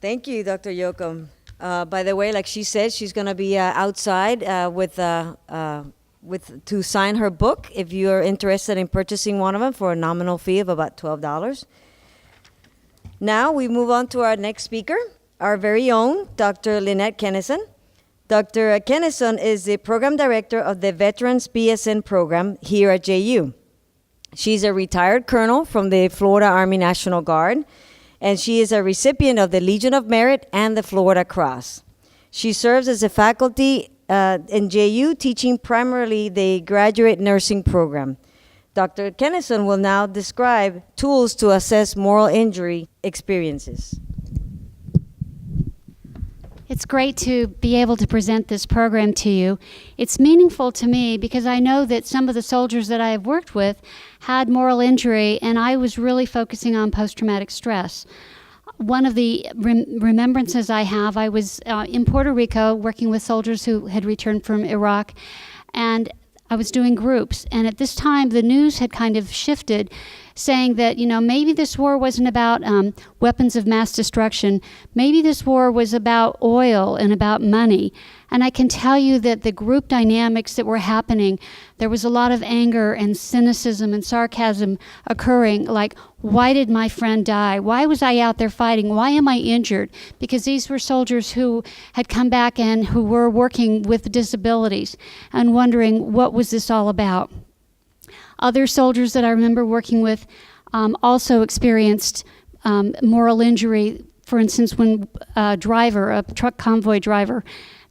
Thank you, Dr. Yoakum. By the way, like she said, she's going to be outside to sign her book if you're interested in purchasing one of them for a nominal fee of about $12. Now we move on to our next speaker, our very own Dr. Lynnette Kennison. Dr. Kennison is the program director of the Veterans BSN program here at JU. She's a retired colonel from the Florida Army National Guard, and she is a recipient of the Legion of Merit and the Florida Cross. She serves as a faculty in JU, teaching primarily the graduate nursing program. Dr. Kennison will now describe tools to assess moral injury experiences. It's great to be able to present this program to you. It's meaningful to me because I know that some of the soldiers that I have worked with had moral injury, and I was really focusing on post-traumatic stress. One of the remembrances I have, I was in Puerto Rico working with soldiers who had returned from Iraq, and I was doing groups. And at this time, the news had kind of shifted, saying that, maybe this war wasn't about weapons of mass destruction. Maybe this war was about oil and about money. And I can tell you that the group dynamics that were happening, there was a lot of anger and cynicism and sarcasm occurring, like, why did my friend die? Why was I out there fighting? Why am I injured? Because these were soldiers who had come back and who were working with disabilities and wondering, what was this all about? Other soldiers that I remember working with also experienced moral injury. For instance, when a truck convoy driver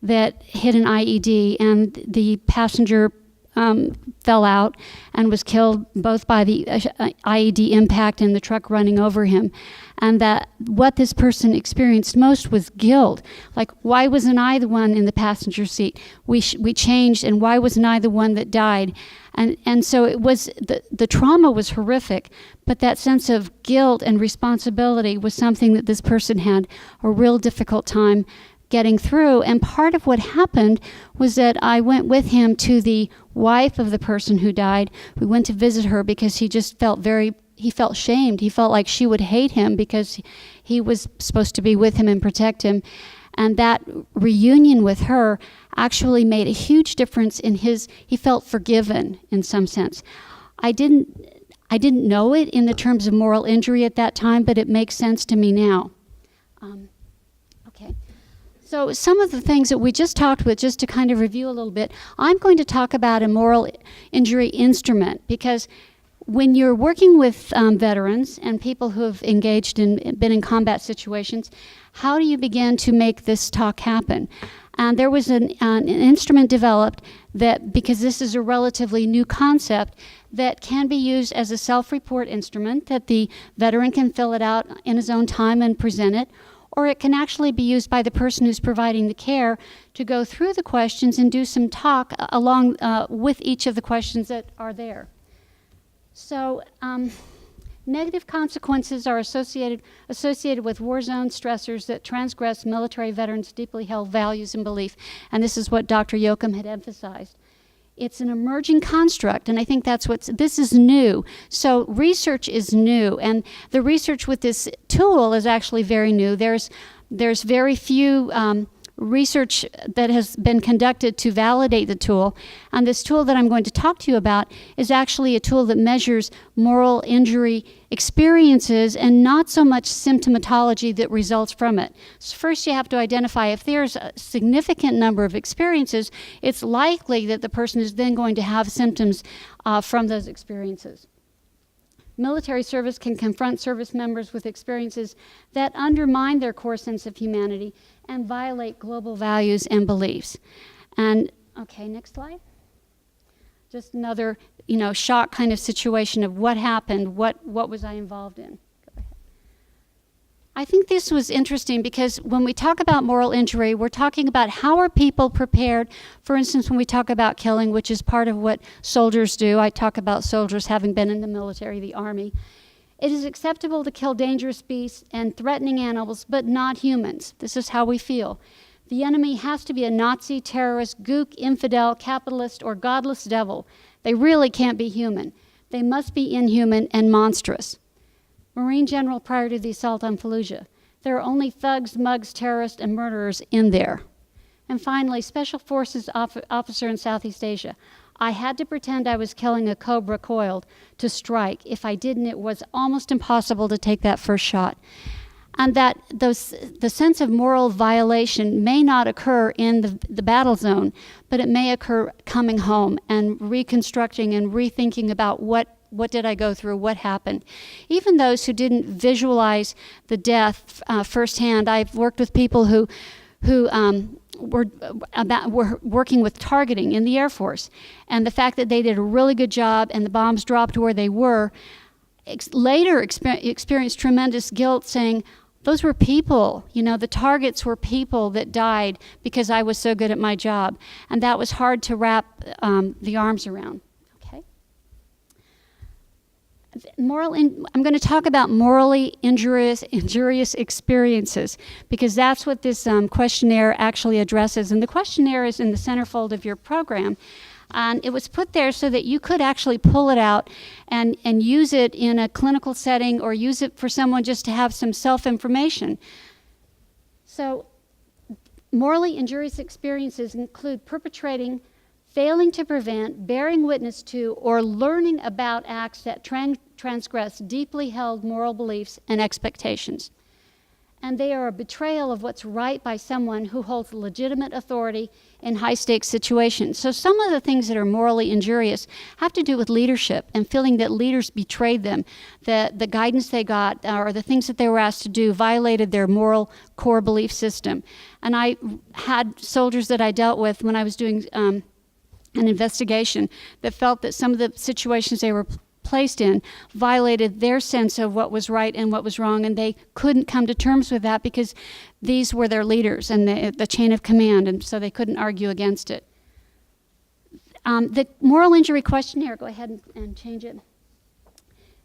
that hit an IED and the passenger fell out and was killed both by the IED impact and the truck running over him. And that what this person experienced most was guilt. Like, why wasn't I the one in the passenger seat? We changed, and why wasn't I the one that died? And so it was, the trauma was horrific, but that sense of guilt and responsibility was something that this person had a real difficult time getting through. And part of what happened was that I went with him to the wife of the person who died. We went to visit her because he just felt he felt shamed. He felt like she would hate him because he was supposed to be with him and protect him. And that reunion with her actually made a huge difference in he felt forgiven in some sense. I didn't know it in the terms of moral injury at that time, but it makes sense to me now. Okay. So some of the things that we just talked with, just to kind of review a little bit, I'm going to talk about a moral injury instrument, because when you're working with veterans and people who have been in combat situations, how do you begin to make this talk happen? And there was an instrument developed that, because this is a relatively new concept, that can be used as a self-report instrument, that the veteran can fill it out in his own time and present it, or it can actually be used by the person who's providing the care to go through the questions and do some talk along with each of the questions that are there. So negative consequences are associated with war zone stressors that transgress military veterans' deeply held values and belief. And this is what Dr. Yoakum had emphasized. It's an emerging construct, and I think this is new. So research is new, and the research with this tool is actually very new. There's very few research that has been conducted to validate the tool. And this tool that I'm going to talk to you about is actually a tool that measures moral injury experiences and not so much symptomatology that results from it. So first you have to identify if there's a significant number of experiences, it's likely that the person is then going to have symptoms from those experiences. Military service can confront service members with experiences that undermine their core sense of humanity and violate global values and beliefs. And, okay, next slide. Just another, shock kind of situation of what happened, what was I involved in. Go ahead. I think this was interesting because when we talk about moral injury, we're talking about how are people prepared. For instance, when we talk about killing, which is part of what soldiers do, I talk about soldiers having been in the military, the Army. It is acceptable to kill dangerous beasts and threatening animals, but not humans. This is how we feel. The enemy has to be a Nazi, terrorist, gook, infidel, capitalist, or godless devil. They really can't be human. They must be inhuman and monstrous. Marine general prior to the assault on Fallujah. There are only thugs, mugs, terrorists, and murderers in there. And finally, Special Forces officer in Southeast Asia. I had to pretend I was killing a cobra coiled to strike. If I didn't, it was almost impossible to take that first shot. And that the sense of moral violation may not occur in the battle zone, but it may occur coming home and reconstructing and rethinking about what did I go through, what happened. Even those who didn't visualize the death firsthand, I've worked with people who were working with targeting in the Air Force, and the fact that they did a really good job and the bombs dropped where they were, later experienced tremendous guilt, saying, those were people, the targets were people that died because I was so good at my job. And that was hard to wrap the arms around. Okay. I'm going to talk about morally injurious experiences, because that's what this questionnaire actually addresses. And the questionnaire is in the centerfold of your program. And it was put there so that you could actually pull it out and use it in a clinical setting, or use it for someone just to have some self-information. So morally injurious experiences include perpetrating, failing to prevent, bearing witness to, or learning about acts that transgress deeply held moral beliefs and expectations. And they are a betrayal of what's right by someone who holds legitimate authority in high-stakes situations. So some of the things that are morally injurious have to do with leadership and feeling that leaders betrayed them, that the guidance they got or the things that they were asked to do violated their moral core belief system. And I had soldiers that I dealt with when I was doing an investigation that felt that some of the situations they were placed in violated their sense of what was right and what was wrong, and they couldn't come to terms with that because these were their leaders and the chain of command, and so they couldn't argue against it. The moral injury questionnaire, go ahead and change it.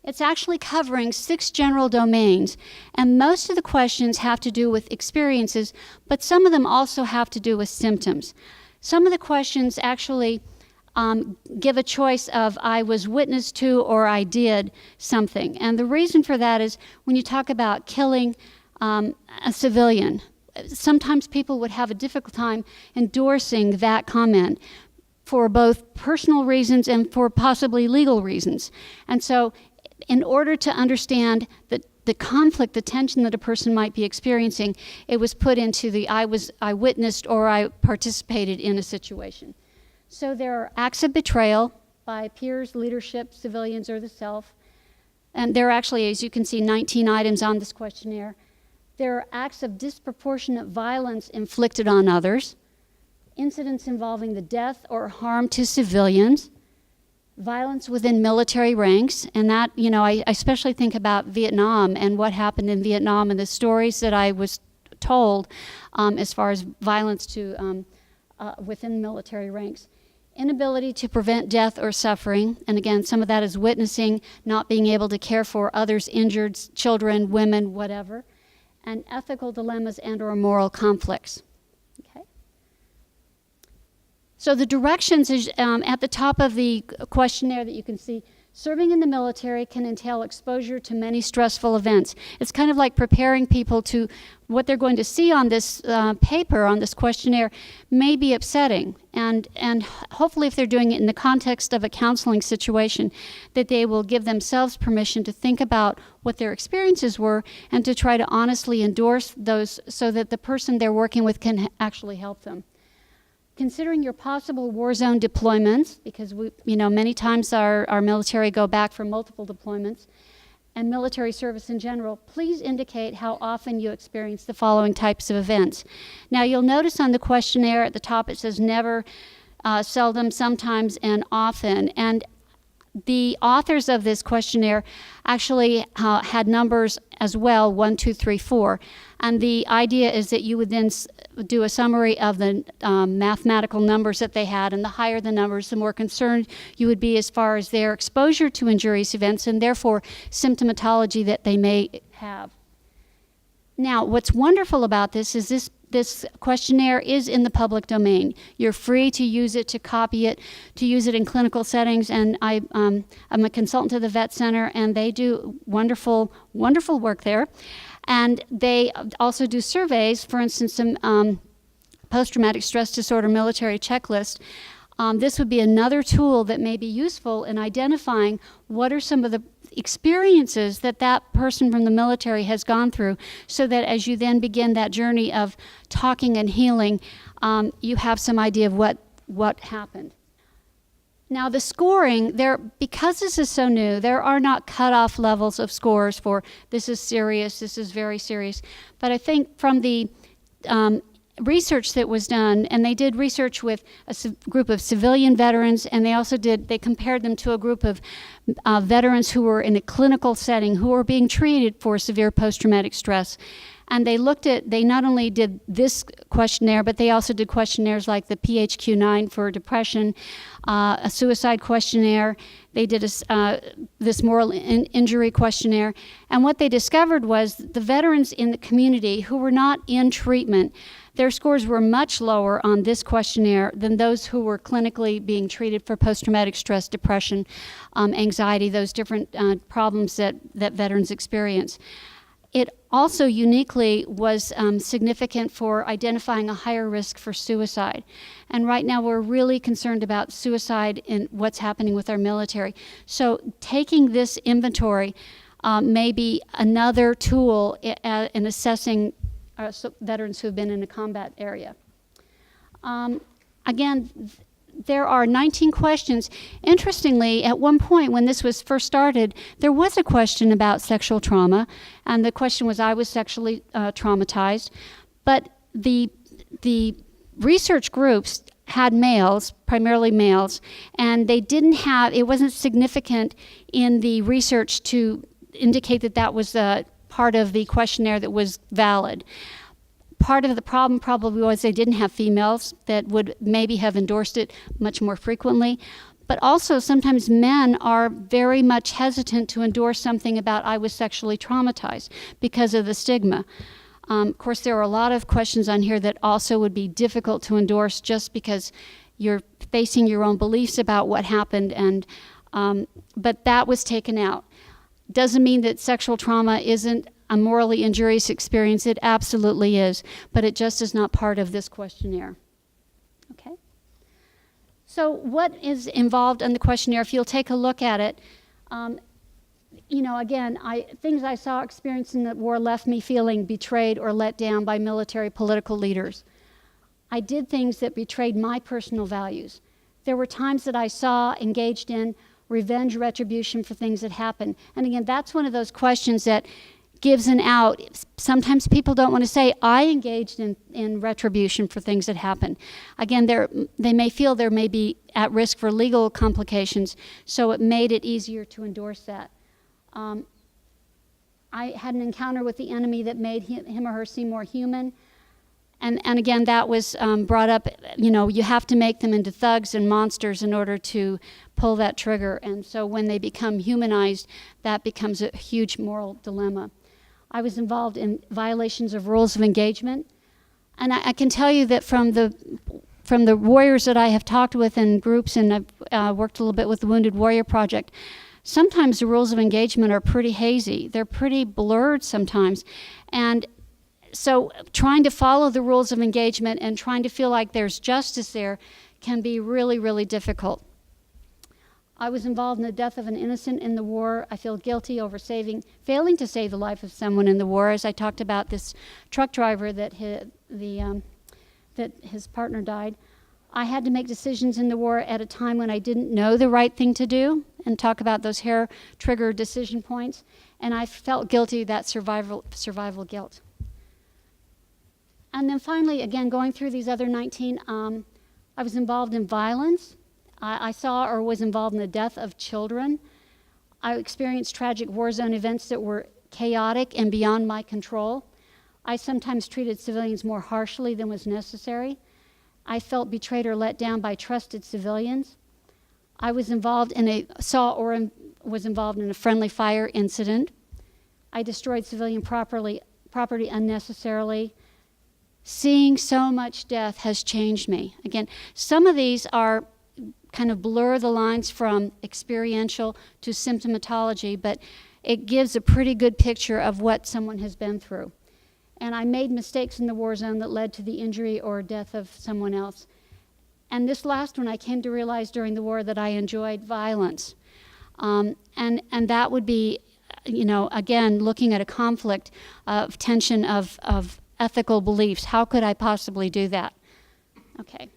It's actually covering 6 general domains, and most of the questions have to do with experiences, but some of them also have to do with symptoms. Some of the questions actually give a choice of I was witness to or I did something. And the reason for that is when you talk about killing a civilian, sometimes people would have a difficult time endorsing that comment for both personal reasons and for possibly legal reasons. And so in order to understand the conflict, the tension that a person might be experiencing, it was put into the I witnessed or I participated in a situation. So there are acts of betrayal by peers, leadership, civilians, or the self. And there are actually, as you can see, 19 items on this questionnaire. There are acts of disproportionate violence inflicted on others, incidents involving the death or harm to civilians, violence within military ranks, and that, I especially think about Vietnam and what happened in Vietnam and the stories that I was told as far as violence to within military ranks. Inability to prevent death or suffering, and again, some of that is witnessing, not being able to care for others, injured children, women, whatever, and ethical dilemmas and or moral conflicts. Okay. So the directions is at the top of the questionnaire that you can see. Serving in the military can entail exposure to many stressful events. It's kind of like preparing people to what they're going to see on this paper, on this questionnaire, may be upsetting. And hopefully if they're doing it in the context of a counseling situation, that they will give themselves permission to think about what their experiences were and to try to honestly endorse those so that the person they're working with can actually help them. Considering your possible war zone deployments, because many times our military go back for multiple deployments, and military service in general, please indicate how often you experience the following types of events. Now you'll notice on the questionnaire at the top it says never, seldom, sometimes, and often. And the authors of this questionnaire actually had numbers as well, 1, 2, 3, 4. And the idea is that you would then do a summary of the mathematical numbers that they had, and the higher the numbers, the more concerned you would be as far as their exposure to injurious events and therefore symptomatology that they may have. Now, what's wonderful about this is this questionnaire is in the public domain. You're free to use it, to copy it, to use it in clinical settings, and I'm a consultant to the Vet Center, and they do wonderful, wonderful work there. And they also do surveys, for instance, some post-traumatic stress disorder military checklist. This would be another tool that may be useful in identifying what are some of the experiences that that person from the military has gone through, so that as you then begin that journey of talking and healing, you have some idea of what happened. Now the scoring, because this is so new, there are not cutoff levels of scores for this is serious, this is very serious. But I think from the research that was done, and they did research with a group of civilian veterans, and they compared them to a group of veterans who were in a clinical setting, who were being treated for severe post-traumatic stress. And they not only did this questionnaire, but they also did questionnaires like the PHQ-9 for depression, a suicide questionnaire. They did this moral injury questionnaire. And what they discovered was the veterans in the community who were not in treatment, their scores were much lower on this questionnaire than those who were clinically being treated for post-traumatic stress, depression, anxiety, those different problems that veterans experience. It also uniquely was significant for identifying a higher risk for suicide. And right now we're really concerned about suicide and what's happening with our military. So taking this inventory may be another tool in assessing veterans who have been in a combat area. Again, there are 19 questions. Interestingly, at one point when this was first started, there was a question about sexual trauma, and the question was, I was sexually traumatized. But the research groups had males, primarily males, and it wasn't significant in the research to indicate that that was part of the questionnaire that was valid. Part of the problem probably was they didn't have females that would maybe have endorsed it much more frequently. But also sometimes men are very much hesitant to endorse something about I was sexually traumatized because of the stigma. Of course, there are a lot of questions on here that also would be difficult to endorse just because you're facing your own beliefs about what happened, but that was taken out. Doesn't mean that sexual trauma isn't a morally injurious experience. It absolutely is, but it just is not part of this questionnaire. Okay. So what is involved in the questionnaire? If you'll take a look at it, again, things I saw experiencing the war left me feeling betrayed or let down by military political leaders. I did things that betrayed my personal values. There were times that I saw engaged in revenge, retribution for things that happened. And again, that's one of those questions that gives an out. Sometimes people don't want to say, I engaged in retribution for things that happened. Again, they may feel they may be at risk for legal complications, so it made it easier to endorse that. I had an encounter with the enemy that made him or her seem more human. And again, that was brought up, you have to make them into thugs and monsters in order to pull that trigger. And so when they become humanized, that becomes a huge moral dilemma. I was involved in violations of rules of engagement. And I can tell you that from the warriors that I have talked with in groups, and I've worked a little bit with the Wounded Warrior Project, sometimes the rules of engagement are pretty hazy. They're pretty blurred sometimes. And so trying to follow the rules of engagement and trying to feel like there's justice there can be really, really difficult. I was involved in the death of an innocent in the war. I feel guilty over failing to save the life of someone in the war. As I talked about this truck driver that his partner died. I had to make decisions in the war at a time when I didn't know the right thing to do, and talk about those hair trigger decision points. And I felt guilty of that survival guilt. And then finally, again, going through these other 19, I was involved in violence. I saw or was involved in the death of children. I experienced tragic war zone events that were chaotic and beyond my control. I sometimes treated civilians more harshly than was necessary. I felt betrayed or let down by trusted civilians. I was involved in was involved in a friendly fire incident. I destroyed civilian property unnecessarily. Seeing so much death has changed me. Again, some of these are kind of blur the lines from experiential to symptomatology, but it gives a pretty good picture of what someone has been through. And I made mistakes in the war zone that led to the injury or death of someone else. And this last one, I came to realize during the war that I enjoyed violence. And that would be, again, looking at a conflict of tension of ethical beliefs. How could I possibly do that? Okay.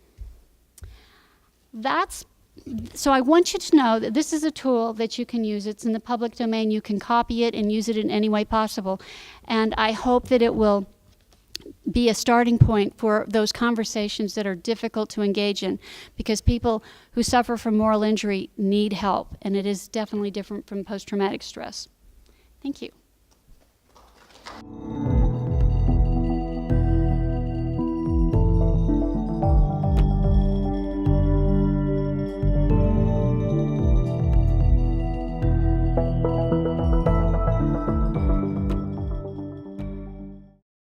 So I want you to know that this is a tool that you can use. It's in the public domain. You can copy it and use it in any way possible. And I hope that it will be a starting point for those conversations that are difficult to engage in, because people who suffer from moral injury need help, and it is definitely different from post-traumatic stress. Thank you.